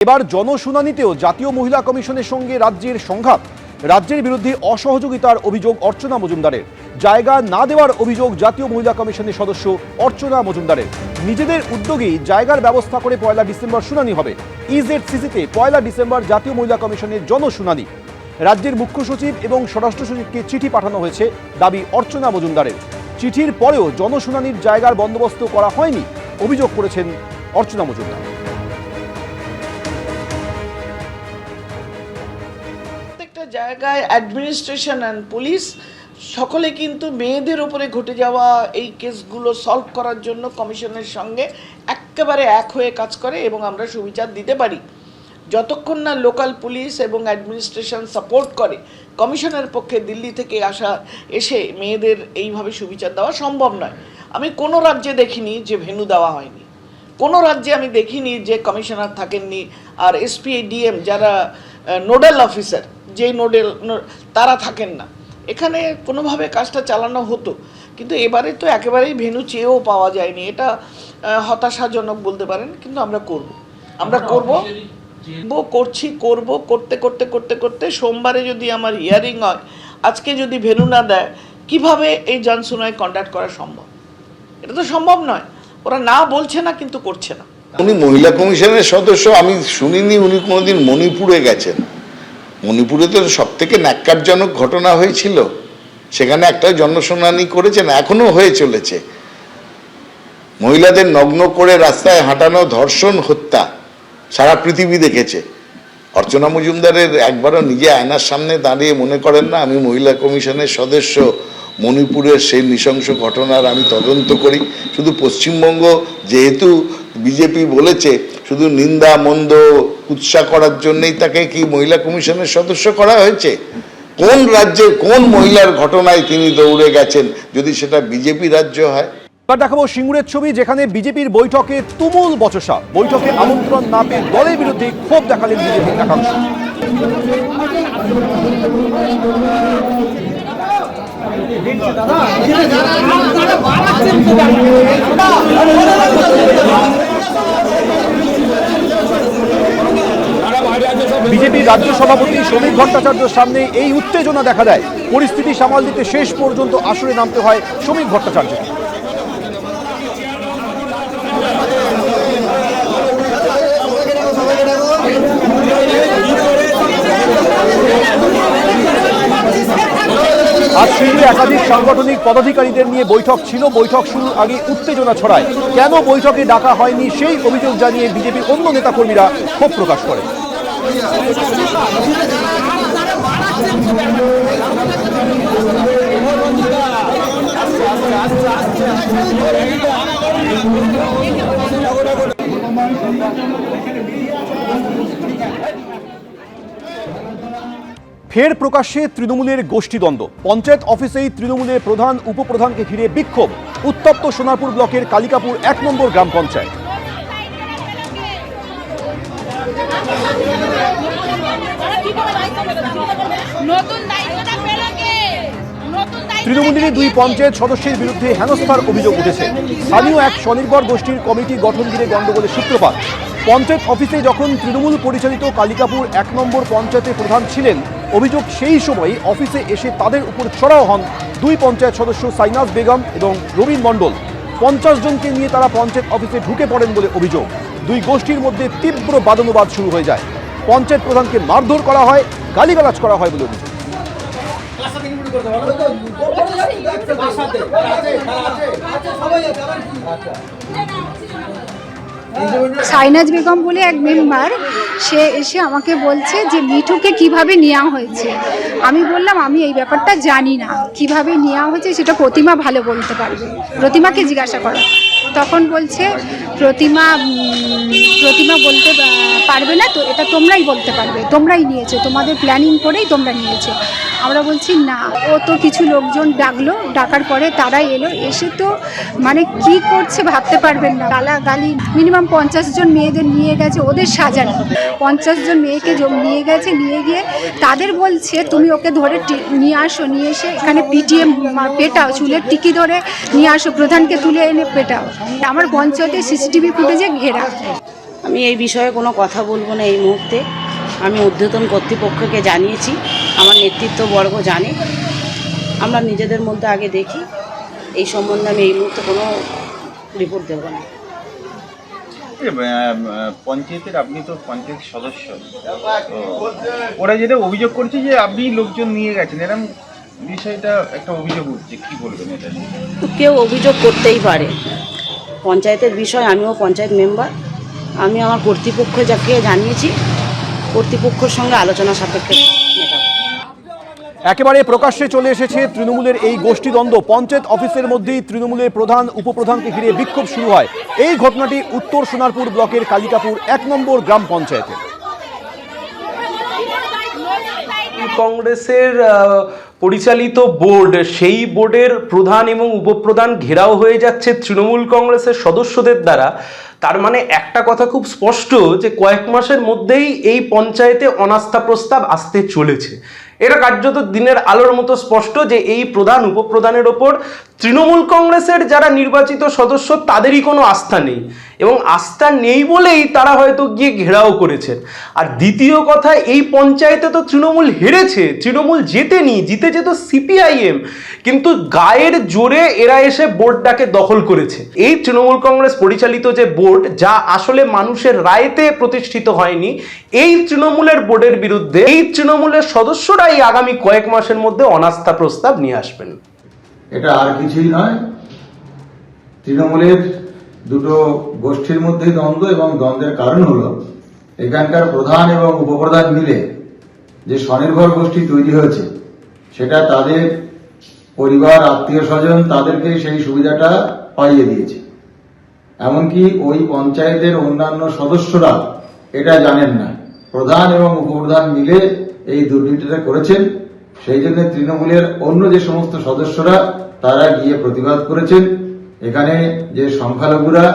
এবার জনশুনানিতেও জাতীয় মহিলা কমিশনের সঙ্গে রাজ্যের সংঘাত। রাজ্যের বিরুদ্ধে অসহযোগিতার অভিযোগ অর্চনা মজুমদারের, জায়গা না দেওয়ার অভিযোগ জাতীয় মহিলা কমিশনের সদস্য অর্চনা মজুমদারের। নিজেদের উদ্যোগেই জায়গার ব্যবস্থা করে 1 ডিসেম্বর শুনানি হবে। ইজেডসিসিতে 1 ডিসেম্বর জাতীয় মহিলা কমিশনের জনশুনানি। রাজ্যের মুখ্য সচিব এবং স্বরাষ্ট্র সচিবকে চিঠি পাঠানো হয়েছে, দাবি অর্চনা মজুমদারের। চিঠির পরেও জনশুনানির জায়গার বন্দোবস্ত করা হয়নি, অভিযোগ করেছেন অর্চনা মজুমদার। জায়গায় অ্যাডমিনিস্ট্রেশন অ্যান্ড পুলিশ সকলে কিন্তু মেয়েদের উপরে ঘটে যাওয়া এই কেসগুলো সলভ করার জন্য কমিশনের সঙ্গে একেবারে এক হয়ে কাজ করে এবং আমরা সুবিচার দিতে পারি। যতক্ষণ না লোকাল পুলিশ এবং অ্যাডমিনিস্ট্রেশন সাপোর্ট করে, কমিশনের পক্ষে দিল্লি থেকে এসে মেয়েদের এইভাবে সুবিচার দেওয়া সম্ভব নয়। আমি কোনো রাজ্যে দেখিনি যে ভেন্যু দেওয়া হয়নি, কোনো রাজ্যে আমি দেখিনি যে কমিশনার থাকেননি আর এসপি ডিএম যারা নোডাল অফিসার, যেই তারা থাকেন না। এখানে কোনোভাবে কাজটা চালানো হতো, কিন্তু এবারে তো একেবারেই ভেন্যু চেয়েও পাওয়া যায়নি। এটা হতাশাজনক বলতে পারেন, কিন্তু আমরা করতে সোমবারে যদি আমার হিয়ারিং হয়, আজকে যদি ভেন্যু না দেয়, কিভাবে এই জনশুনানি কন্ডাক্ট করা সম্ভব? এটা তো সম্ভব নয়। ওরা না বলছে না, কিন্তু করছে না। উনি মহিলা কমিশনের সদস্য, আমি শুনিনি উনি কোনোদিন মণিপুরে গেছেন। মণিপুরে তো সব থেকে ন্যাক্কারজনক ঘটনা হয়েছিল, সেখানে একটা জনশুনানি করেছেন, এখনো হয়ে চলেছে। মহিলাদের নগ্ন করে রাস্তায় হাঁটানো, ধর্ষণ, হত্যা সারা পৃথিবী দেখেছে। অর্চনা মজুমদারের একবারও নিজে আয়নার সামনে দাঁড়িয়ে মনে করেন না আমি মহিলা কমিশনের সদস্য, মণিপুরের সেই নৃশংস ঘটনার আমি তদন্ত করি। শুধু পশ্চিমবঙ্গ যেহেতু বিজেপি বলেছে, শুধু নিন্দা মন্দ উৎসাহ করার জন্যই তাকে কি মহিলা কমিশনের সদস্য করা হয়েছে? কোন রাজ্যের কোন মহিলার ঘটনায় তিনি দৌড়ে গেছেন, যদি সেটা বিজেপি রাজ্য হয়? এবার দেখাবো সিঙ্গুরের ছবি, যেখানে বিজেপির বৈঠকে তুমুল বচসা। বৈঠকে আমন্ত্রণ না পেয়ে দলের বিরুদ্ধে ক্ষোভ দেখালেন বিজেপির একাংশ। বিজেপির রাজ্য সভাপতি শ্রমিক ভট্টাচার্যের সামনে এই উত্তেজনা দেখা দেয়। পরিস্থিতি সামাল দিতে শেষ পর্যন্ত আসরে নামতে হয় শ্রমিক ভট্টাচার্যকে। আজ সিঙ্গুরে একাধিক সাংগঠনিক পদাধিকারীদের নিয়ে বৈঠক ছিল। বৈঠক শুরুর আগে উত্তেজনা ছড়ায়। কেন বৈঠকে ডাকা হয়নি সেই অভিযোগ জানিয়ে বিজেপির অন্য নেতাকর্মীরা ক্ষোভ প্রকাশ করেন। ফের প্রকাশ্যে তৃণমূলের গোষ্ঠীদ্বন্দ্ব। পঞ্চায়েত অফিসেই তৃণমূলের প্রধান উপপ্রধানকে ঘিরে বিক্ষোভ। উত্তপ্ত সোনারপুর ব্লকের কালিকাপুর 1 নম্বর গ্রাম পঞ্চায়েত। তৃণমূলের 2 পঞ্চায়েত সদস্যের বিরুদ্ধে হেনস্থার অভিযোগ উঠেছে। স্থানীয় এক স্বনির্ভর গোষ্ঠীর কমিটি গঠন ঘিরে গণ্ডগোলের সূত্রপাত। পঞ্চায়েত অফিসে যখন তৃণমূল পরিচালিত কালিকাপুর 1 নম্বর পঞ্চায়েতের প্রধান ছিলেন, অভিযোগ সেই সময় অফিসে এসে তাদের উপর চড়াও হন 2 পঞ্চায়েত সদস্য সাইনাজ বেগম এবং রবীন মণ্ডল। 50 জনকে নিয়ে তারা পঞ্চায়েত অফিসে ঢুকে পড়েন বলে অভিযোগ। 2 গোষ্ঠীর মধ্যে তীব্র বাদানুবাদ শুরু হয়ে যায়। পঞ্চায়েত প্রধানকে মারধর করা হয়, গালিগালাজ করা হয় বলে অভিযোগ। সাইনাজ বেগম বলে এক মেম্বার, সে এসে আমাকে বলছে যে মিঠুকে কিভাবে নেওয়া হয়েছে। আমি বললাম আমি এই ব্যাপারটা জানি না, কিভাবে নেওয়া হয়েছে সেটা প্রতিমা ভালো বলতে পারবে, প্রতিমাকে জিজ্ঞাসা করো। তখন বলছে প্রতিমা বলতে পারবে না, তো এটা তোমরাই বলতে পারবে, তোমরাই নিয়েছো, তোমাদের প্ল্যানিং করেই তোমরা নিয়েছো। আমরা বলছি না, ও তো কিছু লোকজন ডাকলো, ডাকার পরে তারাই এলো, এসে তো মানে কি করছে ভাবতে পারবেন না। গালাগালি, মিনিমাম 50 জন মেয়েদের নিয়ে গেছে, ওদের সাজানো 50 জন মেয়েকে নিয়ে গেছে, নিয়ে গিয়ে তাদের বলছে তুমি ওকে ধরে নিয়ে আসো, নিয়ে এসে এখানে পিটিএম পেটাও, চুলের টিকি ধরে নিয়ে আসো, প্রধানকে তুলে এনে পেটাও। আমার পঞ্চায়েতে সিসিটিভি ফুটেজে ঘেরা। আমি এই বিষয়ে কোনো কথা বলবো না এই মুহূর্তে। আমি ঊর্ধ্বতন কর্তৃপক্ষকে জানিয়েছি, আমার নেতৃত্ববর্গ জানে। আমরা নিজেদের মধ্যে আগে দেখি, এই সম্বন্ধে আমি এই মুহূর্তে কোনো রিপোর্ট দেবো না। পঞ্চায়েতের, আপনি তো পঞ্চায়েত সদস্য, তো ওরা যেটা অভিযোগ করছে যে আপনি লোকজন নিয়ে গেছেন, এরকম বিষয়টা একটা অভিযোগ উঠছে, কি বলবেন এটা নিয়ে? কেউ অভিযোগ করতেই পারে, পঞ্চায়েতের বিষয়। আমিও পঞ্চায়েত মেম্বার, আমি আমার কর্তৃপক্ষ যাকে জানিয়েছি, কর্তৃপক্ষের সঙ্গে আলোচনা সাপেক্ষে মেটাবো। একেবারে প্রকাশ্যে চলে এসেছে তৃণমূলের এই গোষ্ঠীদ্বন্দ্ব। পঞ্চায়েত অফিসের মধ্যেই তৃণমূলের প্রধান উপপ্রধানকে ঘিরে বিক্ষোভ শুরু হয়। এই ঘটনাটি উত্তর সোনারপুর ব্লকের কালিকাপুর 1 নম্বর গ্রাম পঞ্চায়েতে। কংগ্রেসের পরিচালিত বোর্ড, সেই বোর্ডের প্রধান এবং উপপ্রধান ঘেরাও হয়ে যাচ্ছে তৃণমূল কংগ্রেসের সদস্যদের দ্বারা। তার মানে একটা কথা খুব স্পষ্ট যে কয়েক মাসের মধ্যেই এই পঞ্চায়েতে অনাস্থা প্রস্তাব আসতে চলেছে। এটা কার্যত দিনের আলোর মতো স্পষ্ট যে এই প্রধান উপপ্রধানের ওপর তৃণমূল কংগ্রেসের যারা নির্বাচিত সদস্য তাদেরই কোনো আস্থা নেই, এবং আস্থা নেই বলেই তারা হয়তো গিয়ে ঘেরাও করেছেন। আর দ্বিতীয় কথা, এই পঞ্চায়েতে তো তৃণমূল হেরেছে, তৃণমূল জেতেনি, জিতেছে তো সিপিআইএম, কিন্তু গায়ের জোরে এরা এসে বোর্ডটাকে দখল করেছে। এই তৃণমূল কংগ্রেস পরিচালিত যে বোর্ড, যা আসলে মানুষের রায়তে প্রতিষ্ঠিত হয়নি, এই তৃণমূলের বোর্ডের বিরুদ্ধে এই তৃণমূলের সদস্যরাই আগামী কয়েক মাসের মধ্যে অনাস্থা প্রস্তাব নিয়ে আসবেন। এটা আর কিছুই নয়, তৃণমূলের দুটো গোষ্ঠীর মধ্যে দ্বন্দ্ব, এবং দ্বন্দ্বের কারণ হলো এখানকার প্রধান এবং উপপ্রধান মিলে যে স্বনির্ভর গোষ্ঠী তৈরি হয়েছে, সেটা তাদের পরিবার, আত্মীয় স্বজন তাদেরকে সেই সুবিধাটা পাইয়ে দিয়েছে। এমনকি ওই পঞ্চায়েতের অন্যান্য সদস্যরা এটা জানেন না, প্রধান এবং উপপ্রধান মিলে এই দুর্নীতিটা করেছেন। সেই জন্য তৃণমূলের অন্য যে সমস্ত সদস্যরা তারা গিয়ে প্রতিবাদ করেছেন। এখানে যে সংখ্যালঘুরা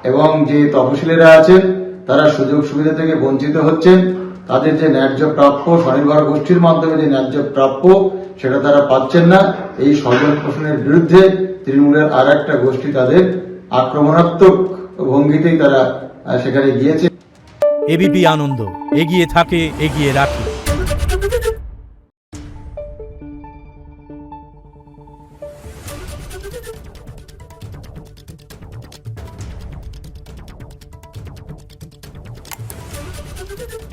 এবং যে তপশিলীরা আছেন তারা সুযোগ সুবিধা থেকে বঞ্চিত হচ্ছেন। তাদের যে ন্যায্য প্রাপ্য, স্বনির্ভর গোষ্ঠীর মাধ্যমে যে ন্যায্য প্রাপ্য, সেটা তারা পাচ্ছেন না। এই স্বজন পোষণের বিরুদ্ধে তৃণমূলের আর একটা গোষ্ঠী তাদের আক্রমণাত্মক ভঙ্গিতেই তারা সেখানে গিয়েছে। এবিপি আনন্দ, এগিয়ে থাকে, এগিয়ে রাখে। Thank you.